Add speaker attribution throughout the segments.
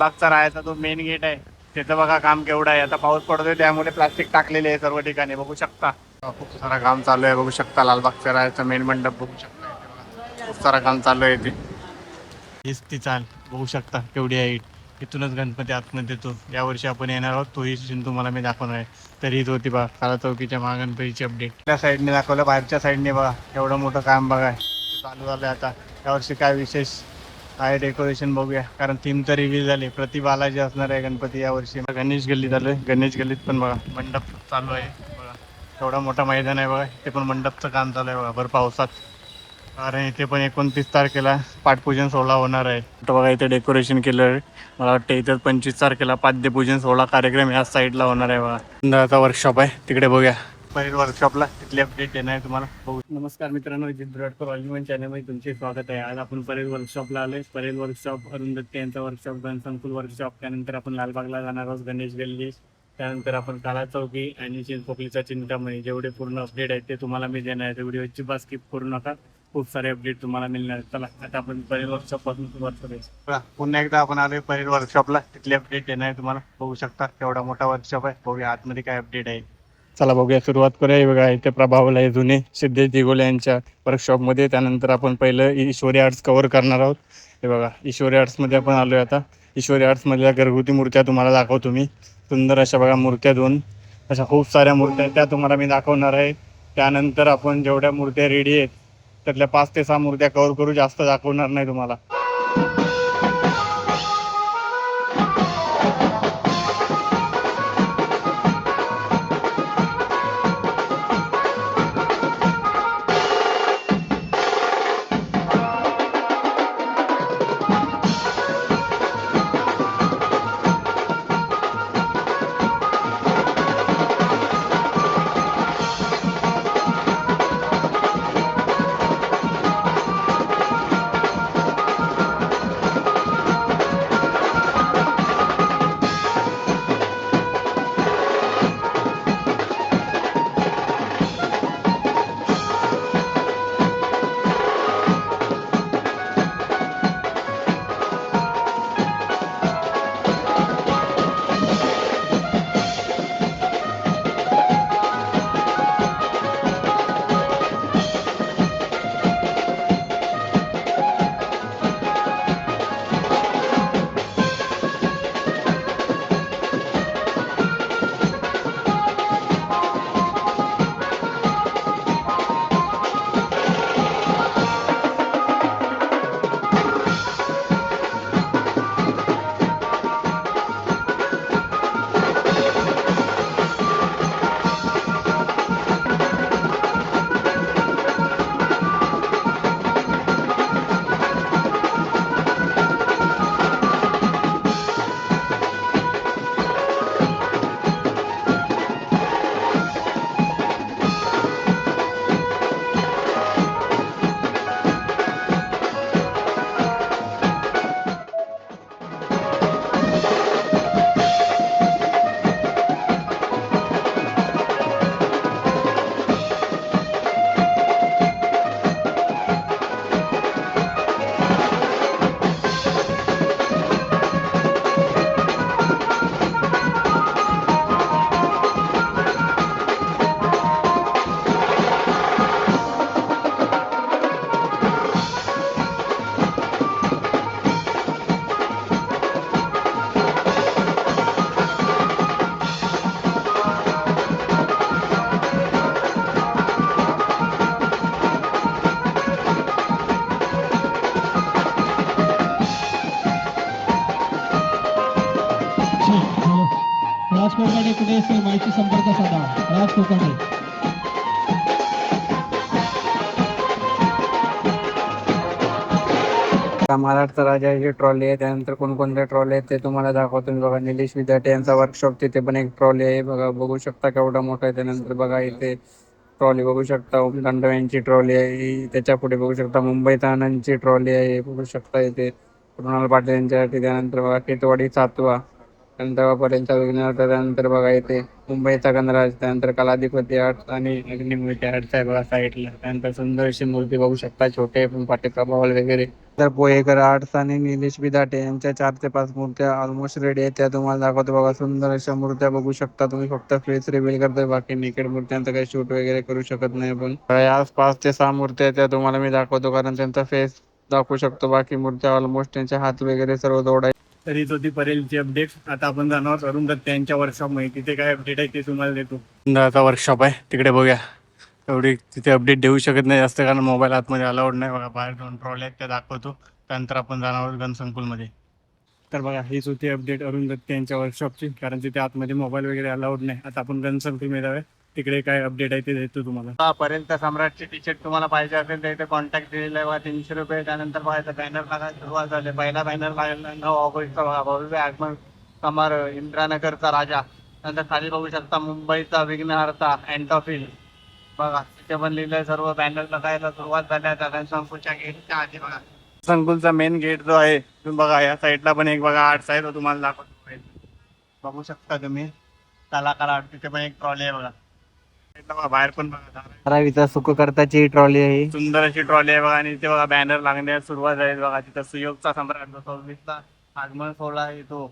Speaker 1: बागचा राहायचा जो main gate आहे त्याचं बघा काम केवढं आहे. आता पाऊस पडतोय त्यामुळे प्लास्टिक टाकलेले आहे सर्व ठिकाणी बघू शकता. खूप सारा काम चालू आहे बघू शकता. लालबागचा राहायचा मेन मंडप बघू शकता. खूप सारा काम चालू आहे ते. हीच ती चाल बघू शकता केवढी आहे. इथूनच गणपती आतमध्ये येतो. यावर्षी आपण येणार आहोत तोही सीन तुम्हाला मी दाखवणार आहे. तर हीच होती बघा काला चौकीच्या महागणपतीची अपडेट. त्या साईडने दाखवलं बाहेरच्या साईडने बघा एवढं मोठं काम बघा चालू झालं. आता यावर्षी काय विशेष आहे डेकोरेशन बघूया, कारण थीम तर रिव्हील झाली. प्रति बालाजी असणार आहे गणपती यावर्षी. गणेश गल्ली झालं. गणेश गल्लीत पण बघा मंडप चालू आहे बघा. एवढा मोठा मैदान आहे बघा. ते पण मंडपचं काम चालू आहे बघा भर पावसात. कारण इथे पण 29 तारखेला पाठपूजन सोहळा होणार आहे. तर बघा इथे डेकोरेशन केलं आहे. मला वाटतं इथं 25 तारखेला पाद्यपूजन सोहळा कार्यक्रम या साईडला होणार आहे बघा. सुंदरचा वर्कशॉप आहे तिकडे बघूया. पहिल्या वर्कशॉपला तिथली अपडेट देणार आहे तुम्हाला बघू. नमस्कार मित्रांनो, जिद्दरडकर ऑलिमन चॅनलमध्ये तुमचे स्वागत आहे. आज आपण परेल वर्कशॉपला आलोय. परेल वर्कशॉप, अरुण दत्ते यांचा वर्कशॉप, गणसंकुल वर्कशॉप, त्यानंतर आपण लालबागला जाणार आहोत गणेश गल्ली, त्यानंतर आपण काला चौकी आणि चिंचपोकलीचा चिंतामणी. जेवढे पूर्ण अपडेट आहेत ते तुम्हाला मी देणार आहे. व्हिडिओची बस स्किप करू नका, खूप सारे अपडेट तुम्हाला मिळणार. चला आता आपण परेल वर्कशॉप पासून सुरुवात करूया. पुन्हा एकदा आपण आलोय परेल वर्कशॉपला. तिथली अपडेट देणार आहे तुम्हाला बघू शकता. केवढा मोठा वर्कशॉप आहे. बघूया आतमध्ये काय अपडेट आहे. चला बघूया, सुरुवात करूया. बघा इथे प्रभावला आहे जुने सिद्धेश दिगोले यांच्या वर्कशॉपमध्ये. त्यानंतर आपण पहिलं ईश्वरी आर्ट्स कव्हर करणार आहोत. हे बघा ईश्वरी आर्ट्समध्ये आपण आलोय आता. ईश्वरी आर्ट्समधल्या घरगुती मूर्त्या तुम्हाला दाखवतो मी. सुंदर अशा बघा मूर्त्या, दोन अशा खूप साऱ्या मूर्त्या त्या तुम्हाला मी दाखवणार आहे. त्यानंतर आपण जेवढ्या मूर्त्या रेडी आहेत त्यातल्या 5 ते 6 मूर्त्या कव्हर करू, जास्त दाखवणार नाही तुम्हाला.
Speaker 2: राज कोकाटे कुठे असेल माहिती संपर्क साधा. राज कोकाटे.
Speaker 1: महाराष्ट्र राजाची ट्रॉली आहे. त्यानंतर कोणकोणत्या ट्रॉली आहेत ते तुम्हाला दाखवतो मी बघा. निलेश विद्यार्थी यांचा वर्कशॉप, तिथे पण एक ट्रॉली आहे बघा. बघू शकता केवढा मोठा आहे. त्यानंतर बघा इथे ट्रॉली बघू शकता. ओम तांडव यांची ट्रॉली आहे. त्याच्या पुढे बघू शकता मुंबई तानांची ट्रॉली आहे बघू शकता इथे कृणाल पाटील यांच्यासाठी. त्यानंतर बघा टिटवाडी सातवा, त्यानंतर पर्यंत विघ्न. त्यानंतर बघा इथे मुंबईचा गणराज, त्यानंतर कलाधिपती आर्ट आणि अग्निमूर्ती आर्ट आहे बघा साईडला. त्यानंतर सुंदर अशी मूर्ती बघू शकता, छोटे पण पाटे बॉल वगैरे. तर पोहेकर आर्ट्स आणि निलेश बिदाटे यांच्या 4 ते 5 मूर्त्या ऑलमोस्ट रेडी आहेत, त्या तुम्हाला दाखवतो बघा. सुंदर अशा मूर्त्या बघू शकता तुम्ही. फक्त फेस रिव्हील करतोय, बाकी नेकेड मूर्त्यांचं काही शूट वगैरे करू शकत नाही आपण. आज 5 ते 6 मूर्त्या आहेत त्या तुम्हाला मी दाखवतो, कारण त्यांचा फेस दाखवू शकतो. बाकी मूर्त्या ऑलमोस्ट त्यांचे हात वगैरे सर्व जोडाय. तर हीच होती परेलची अपडेट. आता आपण जाणार अरुण दत्त यांच्या वर्कशॉप मध्ये. तिथे काय अपडेट आहे ते तुम्हाला देतो. सुंदरचा वर्कशॉप आहे तिकडे, बघूया. एवढी तिथे अपडेट देऊ शकत नाही जास्त, कारण मोबाईल आतमध्ये अलाउड नाही बघा. बाहेर 2 ट्रॉली आहेत त्या दाखवतो, त्यानंतर आपण जाणार आहोत गनसंकुलमध्ये. तर बघा हीच होती अपडेट अरुण दत्त यांच्या वर्कशॉपची, कारण तिथे आतमध्ये मोबाईल वगैरे अलाउड नाही. आता आपण गनसंकुलमध्ये जाऊया, तिकडे काय अपडेट आहे ते देतो तुम्हाला. पर्यंत सम्राटचे टी शर्ट तुम्हाला पाहिजे असेल तर इथे कॉन्टॅक्ट दिलेला आहे बघा. 300 रुपये. त्यानंतर बघा बॅनर लागायला सुरुवात झाली. पहिला बॅनर लागला 9 ऑगस्टचा बघा. भव्य आगमन समारोह, इंद्रानगरचा राजा. नंतर खाली बघू शकता मुंबईचा विघ्नहर्ता अँटॉफिल बघा. तिथे पण लिहिलंय सर्व. बॅनर लगायला सुरुवात झाली आता गणसंकुलच्या गेटच्या आधी बघा. संकुलचा मेन गेट जो आहे तुम्ही बघा, या साईडला पण एक बघा आर्ट्स आहे, तो तुम्हाला दाखवतो. बघू शकता तुम्ही कलाकार आर्ट. तिथे पण एक ट्रॉली आहे बघा. बाहेर पण बघा 12वीचा सुखकर्ताची ट्रॉली आहे. सुंदर अशी ट्रॉली आहे बघा. आणि इथे बघा बॅनर लागण्यास सुरुवात आहे बघा. तिथं सुयोगचा सम्राट 26ला आगमन सोहळा येतो.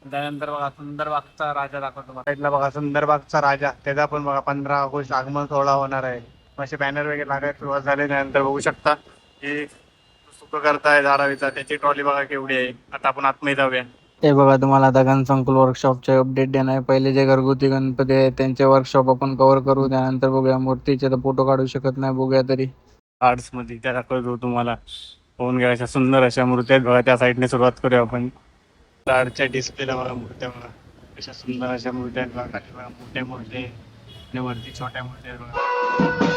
Speaker 1: त्यानंतर बघा सुंदरबागचा राजा दाखवतो. साईडला बघा सुंदरबागचा राजा, त्याचा पण बघा 15 ऑगस्ट आगमन सोहळा होणार आहे. असे बॅनर वगैरे लागायला सुरुवात झाली. त्यानंतर बघू शकता हे सुखकर्ता आहे 12वीचा, त्याची ट्रॉली बघा केवढी आहे. आता आपण आतमध्ये जाऊया. हे बघा तुम्हाला आता गणसंकुल वर्कशॉपचे अपडेट देणार आहे. पहिले जे घरगुती गणपती आहे त्यांचे वर्कशॉप आपण कव्हर करू. त्यानंतर बघूया मूर्तीचे तर फोटो काढू शकत नाही, बघूया तरी. आर्ट्स मध्ये त्या दाखवतो तुम्हाला. होऊन घ्या अशा सुंदर अशा मूर्त्या आहेत बघा. त्या साईडने सुरुवात करूया आपण. आर्टच्या डिस्प्लेला बघा मूर्त्या बघा. अशा सुंदर अशा मूर्त्या आहेत बघा. खाली बघा मोठ्या मूर्त्या आणि वरती छोट्या मूर्त्या आहेत बघा.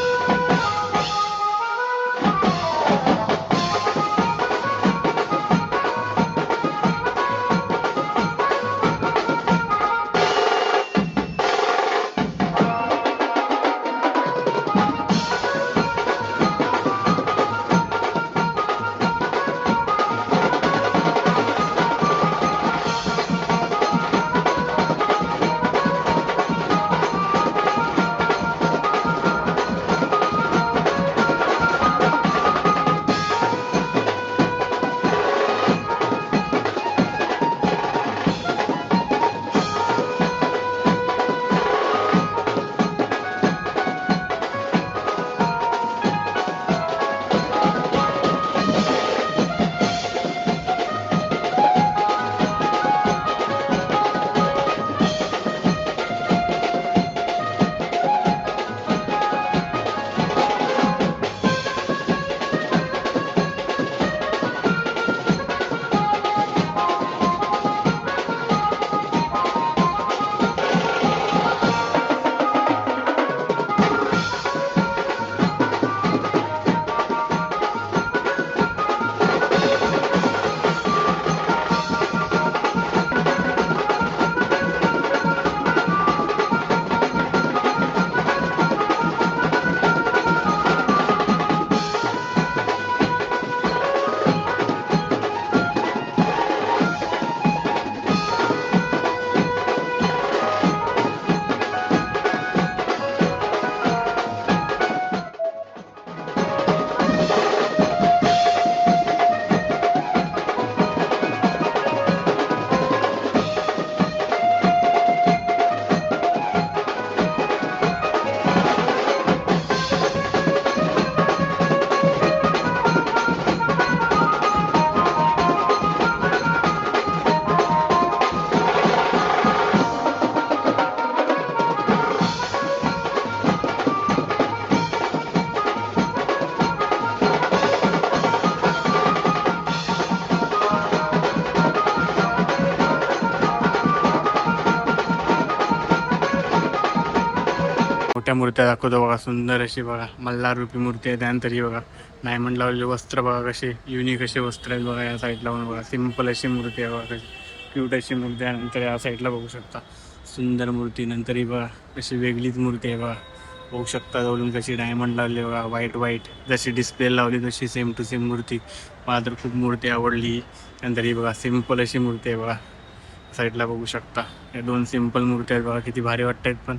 Speaker 1: मोठ्या मूर्त्या दाखवतो बघा. सुंदर अशी बघा मल्हार रूपी मूर्ती आहे. त्यानंतर ही बघा डायमंड लावलेले वस्त्र बघा, कसे युनिक असे वस्त्र आहेत बघा. या साईडला पण बघा सिम्पल अशी मूर्ती आहे बघा, कशी क्यूट अशी मूर्ती आहे. नंतर या साईडला बघू शकता सुंदर मूर्ती. नंतर ही बघा कशी वेगळीच मूर्ती आहे बघा. बघू शकता जवळून कशी डायमंड लावले बघा, व्हाईट जशी डिस्प्ले लावली तशी सेम टू सेम मूर्ती. मला तर खूप मूर्ती आवडली. नंतर ही बघा सिम्पल अशी मूर्ती आहे बघा. साईडला बघू शकता या 2 सिंपल मूर्त्या आहेत बघा, किती भारी वाटतायत पण.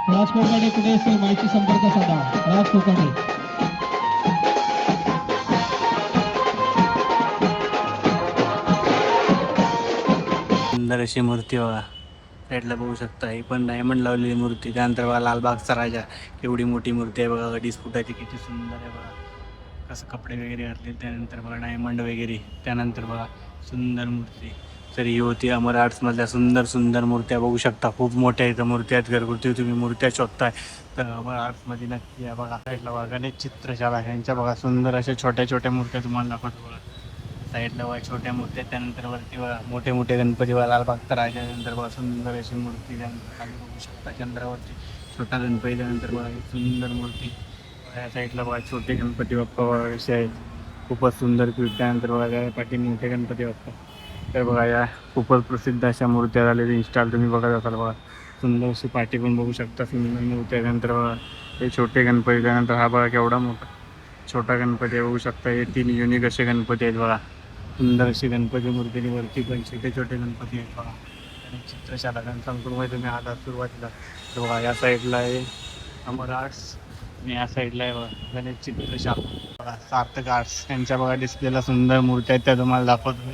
Speaker 2: राज कोकाटे कुठे असेल माहिती संपर्क साधा. राज कोकाटे.
Speaker 1: सुंदर अशी मूर्ती बघा, साईडला बघू शकता. ही पण डायमंड लावलेली मूर्ती. त्यानंतर बघा लालबागचा राजा, केवढी मोठी मूर्ती आहे बघा, 2.5 फुटाची, किती सुंदर आहे बघा. कसं कपडे वगैरे घातले. त्यानंतर बघा डायमंड वगैरे. त्यानंतर बघा सुंदर मूर्ती. तर ही होती अमर आर्ट्समधल्या सुंदर सुंदर मूर्त्या बघू शकता. खूप मोठ्या इथं मूर्त्या आहेत. घरगुती तुम्ही मूर्त्या शोधताय तर अमर आर्ट्समध्ये नक्की या बघा. साईडला बघा गणेश चित्रशाला, ह्यांच्या बघा सुंदर अशा छोट्या छोट्या मूर्त्या तुम्हाला दाखवतो बघा. साईडला बघा छोट्या मूर्त्या, त्यानंतर वरती बघा मोठे मोठे गणपती बघा, लालबागचा राजा. त्यानंतर बघा सुंदर अशी मूर्ती. त्यानंतर खाली बघू शकता चंद्रावरती छोटा गणपती. त्यानंतर बघा ही सुंदर मूर्ती. या साईडला बघा छोटे गणपती बाप्पा बघा कसे आहेत, खूपच सुंदर क्यूट. त्यानंतर बघा या पाठी मोठे गणपती बाप्पा. तर बघा या खूपच प्रसिद्ध अशा मूर्त्या झालेल्या. इन्स्टॉल तुम्ही बघत असाल बघा. सुंदर अशी पाठी पण बघू शकता, सुंदर मूर्त्या. त्यानंतर बघा हे छोटे गणपती. त्यानंतर हा बघा केवढा मोठा छोटा गणपती आहे बघू शकता. हे 3 युनिक असे गणपती आहेत बघा. सुंदर अशी गणपती मूर्ती. वरती पण छोटे छोटे गणपती आहेत बघा. आणि चित्रशाला संपूर्ण तुम्ही आला सुरुवातीला तर बघा या साईडला आहे अमर आर्ट्स आणि या साईडला आहे बघा गणेश चित्रशाला बघा. सार्थक आर्ट्स यांच्या बघा डिस्प्लेला सुंदर मूर्त्या आहेत, त्या तुम्हाला दाखवतो मी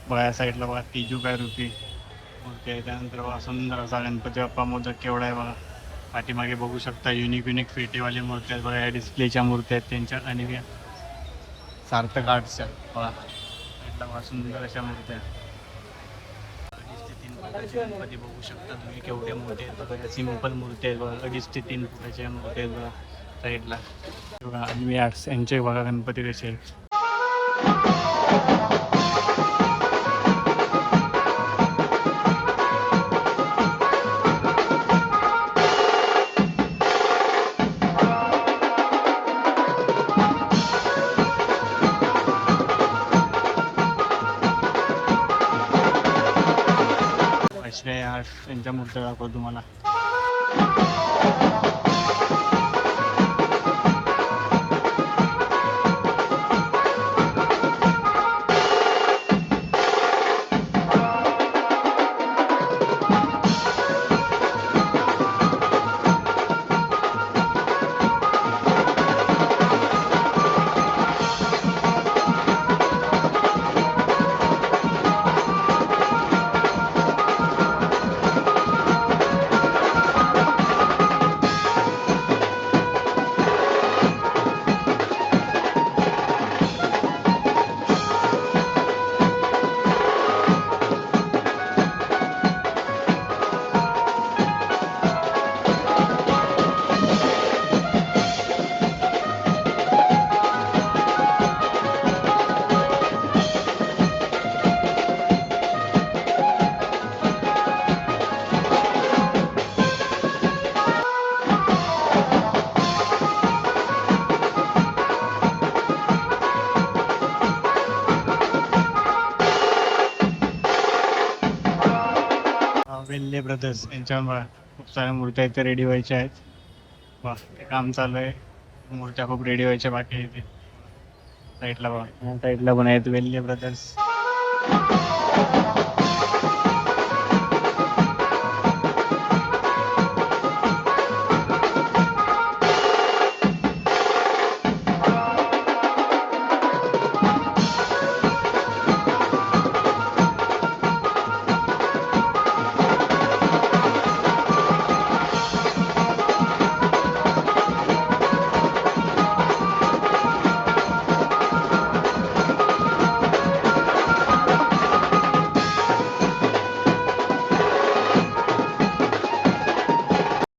Speaker 1: बघा. या साईडला बघा तिजू रूपी मूर्ती आहे. त्यानंतर बघा सुंदर असा गणपती बाप्पा मोदक केवढा आहे बघा. पाठीमागे बघू शकता युनिक युनिक पेटीवाले मूर्ती आहेत बघा. या डिस्प्लेच्या मूर्त्या आहेत त्यांच्या. आणि सार्थक आर्ट्सच्या बघा बघा सुंदर अशा मूर्त्या. 2.5 ते 3 फुटाचे गणपती बघू शकता तुम्ही केवढे मोठे आहेत बघा. सिंपल मूर्ती आहेत बघा. 2.5 ते 3 फुटाच्या मूर्ती आहेत बघा साईडला बघा. आणि आर्ट्स यांचे बघा गणपती कसे आहेत. श्रेय आर्ट्स यांच्या मूर्त्या दाखवतो तुम्हाला. वेल्हे ब्रदर्स यांच्यावर बघा खूप साऱ्या मूर्त्या इथे रेडी व्हायच्या आहेत. वा ते काम चालू आहे. मूर्त्या खूप रेडी व्हायच्या बाकी आहे इथे. साईडला बघा या साईडला पण आहेत वेल्हे ब्रदर्स.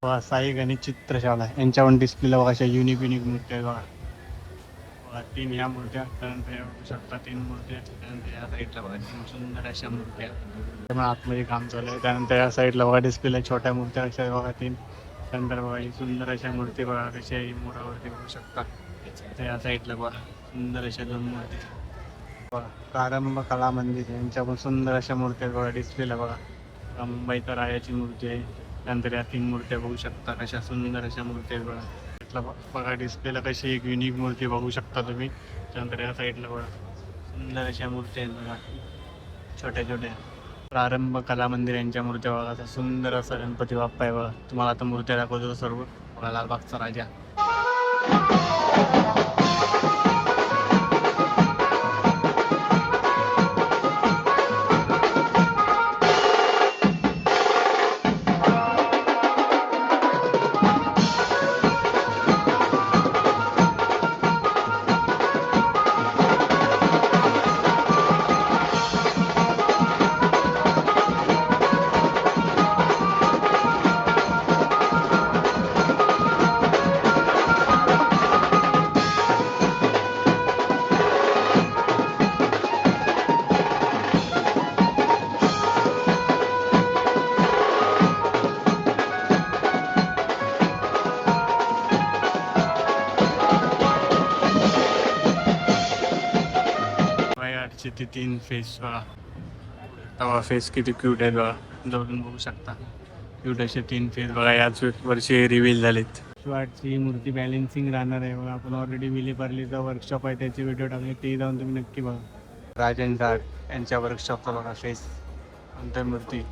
Speaker 1: वा साई गणेश चित्रशाला यांच्यावर डिस्प्लेला बघा अशा युनिक मूर्त्या आहेत बघा. बघा 3 ह्या मूर्त्या, त्यानंतर या बघू शकता 3 मूर्त्या, त्यानंतर या साईडला बघा 3 सुंदर अशा मूर्त्या. त्यामुळे आतमध्ये काम चालू आहे. त्यानंतर या साईडला बघा डिस्प्लेला छोट्या मूर्त्या अशा आहेत बघा 3. त्यानंतर बघा ही सुंदर अशा मूर्ती बघा कशा आहे मोरावरती बघू शकता. तर या साईडला बघा सुंदर अशा 2 मूर्ती बघा. प्रारंभ कला मंदिर यांच्या पण सुंदर अशा मूर्त्या आहेत बघा डिस्प्लेला बघा. मुंबईचा रायाची मूर्ती आहे. त्यानंतर या 3 मूर्त्या बघू शकता कशा सुंदर अशा मूर्ती आहेत बघा. इथला बघा डिस्प्लेला कशी एक युनिक मूर्ती बघू शकता तुम्ही. त्यानंतर या साईडला बघा सुंदर अशा मूर्त्या आहेत बघा छोट्या छोट्या. प्रारंभ कला मंदिर यांच्या मूर्त्या बघा. असा सुंदर असा गणपती बाप्पा आहे बघा. तुम्हाला आता मूर्त्या दाखवतो सर्व बघा. लालबागचा राजा. आठशे ते 3 फेस बघा. तेव्हा फेस किती क्यूट आहेत बघा. जवळून बघू शकता क्यूट असे 3 फेस बघा. याच वर्षी रिव्हील झालेत. शिवाची मूर्ती बॅलेन्सिंग राहणार आहे बघा. आपण ऑलरेडी विलेपार्लीचा वर्कशॉप आहे त्याचे व्हिडिओ टाकले ते जाऊन तुम्ही नक्की बघा. राजेंद्र यांच्या वर्कशॉपचा बघा फेस कोणत्या मूर्ती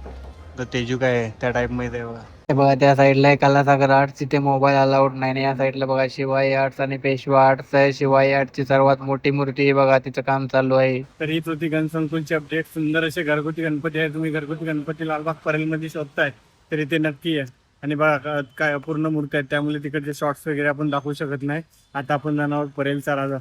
Speaker 1: तर तेजू काय आहे त्या टाईपमध्ये आहे बघा.
Speaker 3: हे बघा त्या साईडला आहे कलासागर आर्ट्स. तिथे मोबाईल अलाउड नाही आणि या साईडला बघा शिवाई आर्ट्स आणि पेशवा आर्ट्स आहे. शिवाई आर्टची सर्वात मोठी मूर्ती आहे बघा. तिचं काम चालू आहे.
Speaker 1: तर हीच होती गणसंकुलची अपडेट. सुंदर असे घरगुती गणपती आहे. तुम्ही घरगुती गणपती लालबाग परेलमध्ये शोधताय तर इथे नक्की आहे. आणि बघा काय पूर्ण मूर्ती आहेत त्यामुळे तिकडचे शॉर्ट्स वगैरे आपण दाखवू शकत नाही. आता आपण जाणार आहोत परेलचा राजा.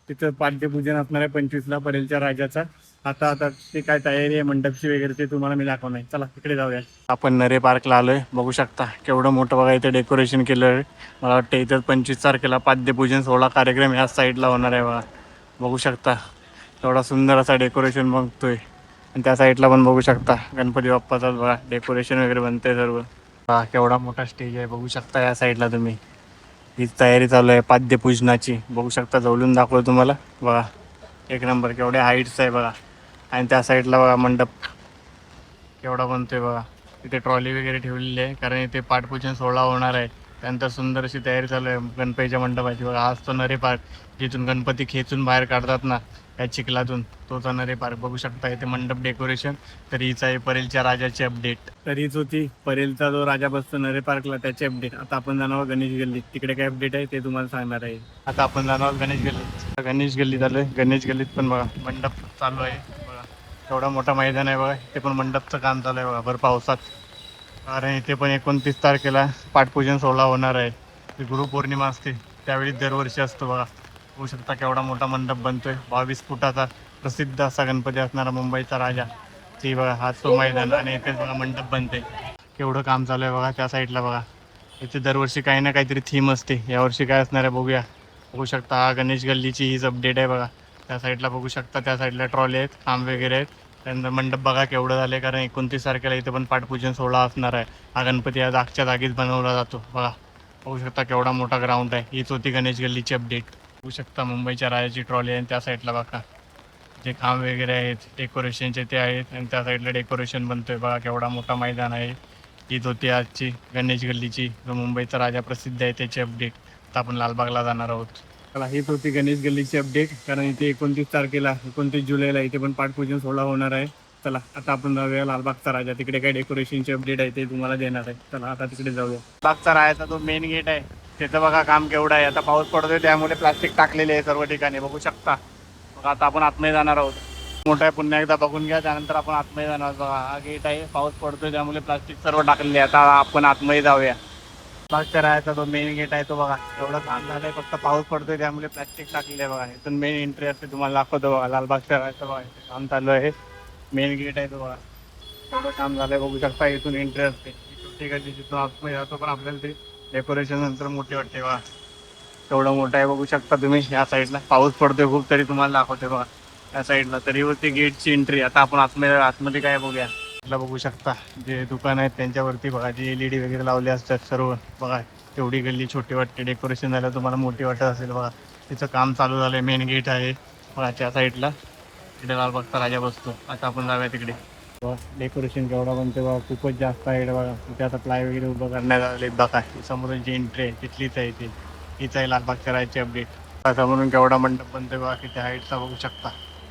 Speaker 1: तिथं पाद्यपूजन असणार आहे 25ला परेलच्या राजाचा. आता ते काय तयारी आहे मंडपची वगैरे ते तुम्हाला मी दाखवणार. चला तिकडे जाऊया. आपण नरे पार्कला आलोय. बघू शकता केवढं मोठं बघा इथे डेकोरेशन केलं आहे. मला वाटतं इथं 25 तारखेला पाद्यपूजन 16 कार्यक्रम या साईडला होणार आहे बघा. बघू शकता एवढा सुंदर असा डेकोरेशन बघतोय. आणि त्या साईडला पण बघू शकता गणपती बाप्पाचा बघा डेकोरेशन वगैरे बनतंय सर्व. हा केवढा मोठा स्टेज आहे बघू शकता. या साईडला तुम्ही हीच तयारी चालू आहे पाद्यपूजनाची. बघू शकता जवळून दाखवतो तुम्हाला बघा. एक नंबर केवढ्या हाईट्स आहे बघा. आणि त्या साईडला बघा मंडप केवढा बनतोय बघा. इथे ट्रॉली वगैरे ठेवलेली आहे कारण इथे पाठपूजन 16 होणार आहे. त्यानंतर सुंदर अशी तयारी चालू आहे गणपतीच्या मंडपाची बघा. आज तो नरे पार्क जिथून गणपती खेचून बाहेर काढतात ना या चिखलातून तोचा नरे पार्क बघू शकता. इथे मंडप डेकोरेशन. तर हीच आहे परेलच्या राजाची अपडेट. तर हीच होती परेलचा जो राजा बसतो नरे पार्कला त्याची अपडेट. आता आपण जाणार गणेश गल्लीत. तिकडे काय अपडेट आहे ते तुम्हाला सांगणार आहे. आता आपण जाणार गणेश गल्लीत. गणेश गल्लीत आलोय. गणेश गल्लीत पण बघा मंडप चालू आहे बघा. एवढा मोठा मैदान आहे बघा. इथे पण मंडपचं काम चालू आहे बघा भर पावसात. कारण इथे पण 29 तारखेला पाठपूजन 16 होणार आहे. ती गुरुपौर्णिमा असते त्यावेळी दरवर्षी असतो बघा. होऊ शकता केवढा मोठा मंडप बनतोय. 22 फुटाचा प्रसिद्ध असा गणपती असणारा मुंबईचा राजा. ती बघा हा तो मैदान आणि इथेच बघा मंडप बनते. केवढं काम चालू आहे बघा. त्या साईडला बघा इथे दरवर्षी काही ना काहीतरी थीम असते. यावर्षी काय असणार आहे बघूया. बघू शकता हा गणेश गल्लीची हीच अपडेट आहे बघा. त्या साईडला बघू शकता. त्या साईडला ट्रॉली आहेत खांब वगैरे आहेत. त्यानंतर मंडप बघा केवढं झालं कारण 29 तारखेला इथे पण पाठपूजन 16 असणार आहे. हा गणपती या जागच्या जागीच बनवला जातो बघा. बघू शकता केवढा मोठा ग्राउंड आहे. हीच होती गणेश गल्लीची अपडेट. बघू शकता मुंबईच्या राजाची ट्रॉली आहे. त्या साईडला बघा जे खांब वगैरे आहेत डेकोरेशनचे ते आहेत. आणि त्या साईडला डेकोरेशन बनतोय बघा. केवढा मोठा मैदान आहे. ईद होती आजची गणेश गल्लीची, जो मुंबईचा राजा प्रसिद्ध आहे त्याची अपडेट. आता आपण लालबागला जाणार आहोत. चला, हीच होती गणेश गल्लीची अपडेट. कारण इथे 29 तारखेला 29 जुलैला इथे पण पाटपूजन सोहळा होणार आहे. चला आता आपण जाऊया लालबागचा राजा. तिकडे काय डेकोरेशनची अपडेट आहे ते तुम्हाला देणार आहे. चला आता तिकडे जाऊया. लालबागचा राजाचा जो मेन गेट आहे त्याचं बघा काम केवढं आहे. आता पाऊस पडतोय त्यामुळे प्लास्टिक टाकलेले आहे सर्व ठिकाणी, बघू शकता. मग आता आपण आतमध्ये जाणार आहोत. मोठा आहे, पुन्हा एकदा बघून घ्या, त्यानंतर आपण आतमध्ये जाणार आहोत. बघा हा गेट आहे, पाऊस पडतोय त्यामुळे प्लास्टिक सर्व टाकलेले आहे. आता आपण आतमध्ये जाऊया. लालबागच्या राजाचा जो मेन गेट आहे तो बघा एवढं काम झालंय, फक्त पाऊस पडतोय त्यामुळे प्लास्टिक टाकलेलं आहे. बघा इथून मेन एंट्री असते, तुम्हाला दाखवतो. बघा लालबागच्या राजाचं बघा इथे काम चालू आहे. मेन गेट आहे तो बघा, एवढं काम झालंय बघू शकता. इथून एंट्री असते, छोटी गल्ली जिथून आतमध्ये जातो, पण आपल्याला ते डेकोरेशन नंतर मोठी वाटते. बघा एवढं मोठं आहे बघू शकता तुम्ही. या साईडला पाऊस पडतोय खूप तरी तुम्हाला दाखवते. बघा या साईडला तरी होती गेटची एंट्री. आता आपण आतमध्ये काय बघूया. बघू शकता जे दुकान आहेत त्यांच्यावरती बघा जे LED वगैरे लावले असतात सर्व. बघा तेवढी गल्ली छोटी वाटते, डेकोरेशन झालं तुम्हाला मोठी वाटत असेल. बघा तिचं काम चालू झालंय. मेन गेट आहे बघा त्या साईडला, तिथे लालबागचा राजा बसतो. आता आपण जाऊया तिकडे. बघा डेकोरेशन केवढा बनते बघा, खूपच जास्त आहे बघा. तिथे आता प्लाय वगैरे उभं करण्यात आले. बघा समोर जी एंट्री आहे तिथलीच आहे ती, हीच आहे लालबागच्या राजाची अपडेट. समोरून केवढा मंडप बनते बघा, किती हाईटचा बघू शकता.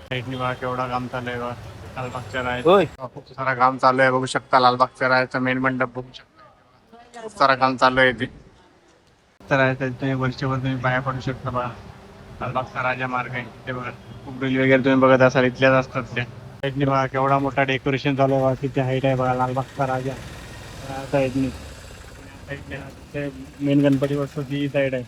Speaker 1: साईडनी बघा केवढा काम चालू आहे बघा लालबागच्या राजाचं. खूप सारा काम चालू आहे बघू शकता. लालबागच्या राजाचा मेन मंडप बघू शकता, खूप सारा काम चालू आहे ते. तर वरच्यावर तुम्ही पाया पडू शकता. बघा लालबागचा राजा मार्ग आहे ते बघा. खूप रील वगैरे तुम्ही बघत असाल, इथल्याच असतात त्या. साईडनी बघा केवढा मोठा डेकोरेशन चालू आहे बघा, किती हाईट आहे बघा लालबागचा राजा. साईडनी मेन गणपती बसतो ती साईड आहे.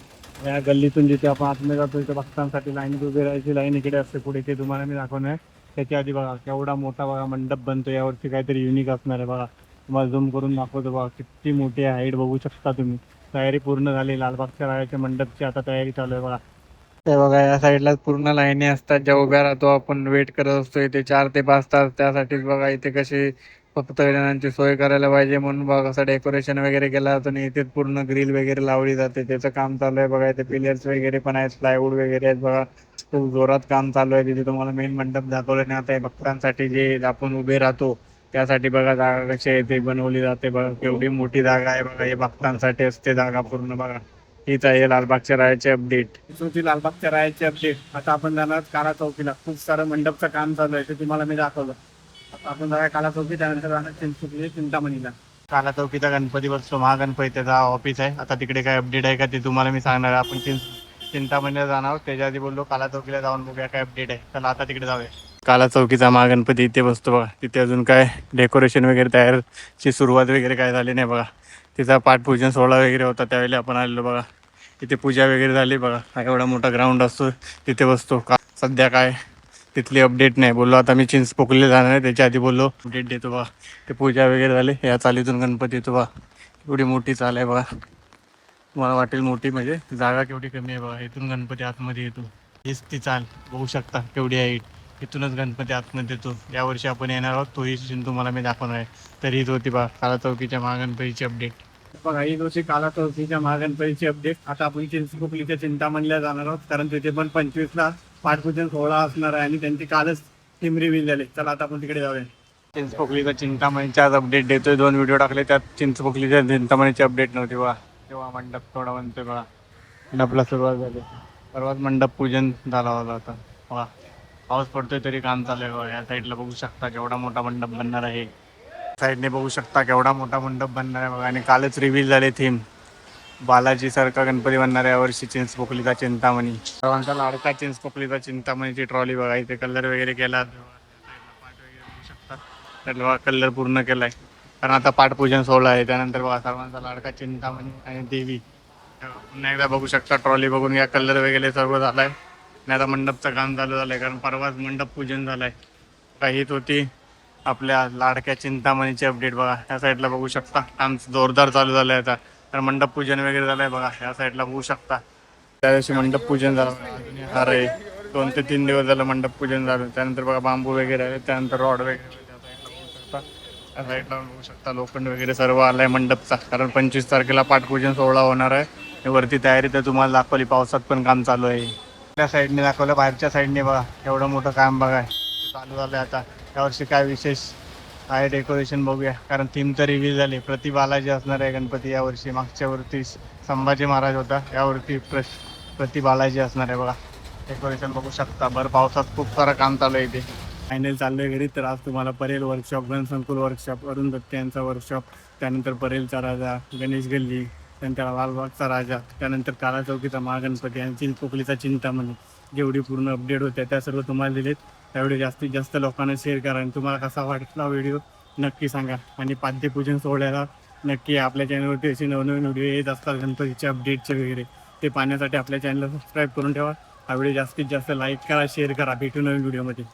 Speaker 1: या गल्लीतून जिथे आपण आतमध्ये जातो तिथे भक्तांसाठी लाईनीत उभी राहायची. लाईन इकडे असते पुढे, ते तुम्हाला मी दाखवणार. त्याच्या आधी बघा केवढा मोठा बघा मंडप बनतो. यावरती काहीतरी युनिक असणार आहे बघा. तुम्हाला झूम करून दाखवतो. बघा किती मोठी हाईट बघू शकता तुम्ही. तयारी पूर्ण झाली लालबागच्या राजाच्या मंडपची, आता तयारी चालू आहे बघा. ते बघा या साईडला पूर्ण लाईनी असतात ज्या उभ्या राहतो आपण, वेट करत असतो इथे 4 ते 5 तास. त्यासाठीच बघा इथे कशी फक्त जणांची सोय करायला पाहिजे म्हणून बघा कसं डेकोरेशन वगैरे केलं जातं. आणि इथे पूर्ण ग्रिल वगैरे लावली जाते, त्याचं काम चालू आहे बघा. इथे पिलर्स वगैरे पण आहेत, प्लायवूड वगैरे आहेत बघा. खूप जोरात काम चालू आहे तिथे. तुम्हाला मेन मंडप दाखवलं नाही. आता भक्तांसाठी जे आपण उभे राहतो त्यासाठी बघा जागा कशी आहे ते बनवली जाते बघा. केवढी मोठी जागा आहे बघा, हे भक्तांसाठी असते जागा पूर्ण. बघा हीच आहे लालबागच्या राजाची अपडेट. होती लालबागच्या राजाची अपडेट. आता आपण जाणार काला चौकीला. खूप सारं मंडपचं काम चालू आहे ते तुम्हाला मी दाखवलं. आता आपण जाऊया काला चौकी, त्यानंतर जाणार चिंचपोकली चिंतामणीला. काला चौकीचा गणपती बसतो, महागणपती त्याचा ऑफिस आहे. आता तिकडे काय अपडेट आहे का ते तुम्हाला मी सांगणार. आपण चिंतामणीला जाणार आहोत, त्याच्या आधी बोललो काला चौकीला जाऊन बघूया काय अपडेट आहे. चला आता तिकडे जाऊया. काला चौकीचा महागणपती इथे बसतो बघा. तिथे अजून काय डेकोरेशन वगैरे तयारची सुरुवात वगैरे काय झाली नाही बघा. तिचा पाठपूजन सोहळा वगैरे होता त्यावेळेला आपण आलेलो बघा. तिथे पूजा वगैरे झाली बघा. हा एवढा मोठा ग्राउंड असतो तिथे बसतो. का सध्या काय तिथली अपडेट नाही. बोललो आता मी चिंचपोकलीला जाणार आहे, त्याच्या आधी बोललो अपडेट देतो बघा. ते पूजा वगैरे झाली. या चालीतून गणपती येतो बघा. एवढी मोठी चाल आहे बघा. तुम्हाला वाटेल मोठी म्हणजे जागा केवढी कमी आहे बघा. इथून गणपती आतमध्ये येतो. हीच ती चाल बघू शकता केवढी आहे. इथूनच गणपती आतमध्ये येतो. यावर्षी आपण येणार आहोत, तोही सीन तुम्हाला मी दाखवणार आहे. तर हीच होती बघा काला चौकीच्या महागणपतीची अपडेट. बघा ही होती काला चौकीच्या महागणपतीची अपडेट. आता आपण चिंचपोकलीच्या चिंतामणीला जाणार आहोत, कारण तिथे पण 25ला पाठपूजन सोहळा असणार आहे आणि त्यांची कालच टीम रिव्हील झाली. चला आता आपण तिकडे जाऊया. चिंचपोकलीचा चिंतामणीच्या आज अपडेट देतोय. 2 व्हिडिओ टाकले, त्यात चिंचपोकलीच्या चिंतामणीची अपडेट नव्हती बघा. तेव्हा मंडप थोडा बनतोय बघा. मंडपला सुरुवात झाली. परवाच मंडप पूजन झाला होता. आता बघा पाऊस पडतोय तरी काम चालू आहे बघा. या साईडला बघू शकता केवढा मोठा मंडप बनणार आहे. साईडने बघू शकता केवढा मोठा मंडप बनणार आहे बघा. आणि कालच रिव्हील झाले थीम. बालाजी सारखा गणपती बनणार आहे यावर्षी चिंचपोकलीचा चिंतामणी. सर्वांचा लाडका चिंचपोकलीचा चिंतामणीची ट्रॉली बघा. इथे कलर वगैरे केला, पाठ वगैरे बघू शकता. तर बघा कलर पूर्ण केलाय, कारण आता पाठपूजन सोहळा आहे. त्यानंतर बघा सर्वांचा लाडका चिंतामणी आणि देवी. पुन्हा एकदा बघू शकता ट्रॉली बघून घ्या. कलर वगैरे सर्व झालाय आणि आता मंडपचं काम चालू झालंय, कारण परवाच मंडप पूजन झालंय. काहीच होती आपल्या लाडक्या चिंतामणीची अपडेट बघा. या साईडला बघू शकता काम जोरदार चालू झालंय आता. तर मंडप पूजन वगैरे झालंय बघा. या साईडला बघू शकता त्या दिवशी मंडप पूजन झालं. अरे 2 ते 3 दिवस झालं मंडप पूजन झालं. त्यानंतर बघा बांबू वगैरे आले, त्यानंतर रॉड वगैरे त्या साईडला बघू शकता. त्या साईडला बघू शकता लोखंड वगैरे सर्व आलाय मंडपचा, कारण 25 तारखेला पाठपूजन सोहळा होणार आहे. वरती तयारी तर तुम्हाला दाखवली, पावसात पण काम चालू आहे. त्या साईडने दाखवलं, बाहेरच्या साईडने बघा एवढं मोठं काम बघा चालू झालंय. आता यावर्षी काय विशेष काय डेकोरेशन बघूया, कारण थीम तर रिव्हील झाली. प्रति बालाजी असणार आहे गणपती यावर्षी. मागच्या वरती संभाजी महाराज होता, यावरती प्रति बालाजी असणार आहे बघा. डेकोरेशन बघू शकता. भर पावसात खूप सारं काम चालू आहे इथे. फायनल चालू आहे घरी. तर आज तुम्हाला परेल वर्कशॉप, गणसंकुल वर्कशॉप, अरुण दत्ते यांचा वर्कशॉप, त्यानंतर परेलचा राजा, गणेश गल्ली, त्यानंतर लालबागचा राजा, त्यानंतर काला चौकीचा महागणपती आणि चिंचपोकलीचा चिंतामणी. जेवढी पूर्ण अपडेट होत्या त्या सर्व तुम्हाला दिलेत. त्यावेळी जास्तीत जास्त लोकांना शेअर करा आणि तुम्हाला कसा वाटला व्हिडिओ नक्की सांगा. आणि पाद्यपूजन सोहळ्याला नक्की आपल्या चॅनलवरती असे नवनवीन व्हिडिओ येत असतात गणपतीचे अपडेटचे वगैरे. ते पाहण्यासाठी आपल्या चॅनलला सबस्क्राईब करून ठेवा. हा व्हिडिओ जास्तीत जास्त लाईक करा, शेअर करा. भेटू नवीन व्हिडिओमध्ये.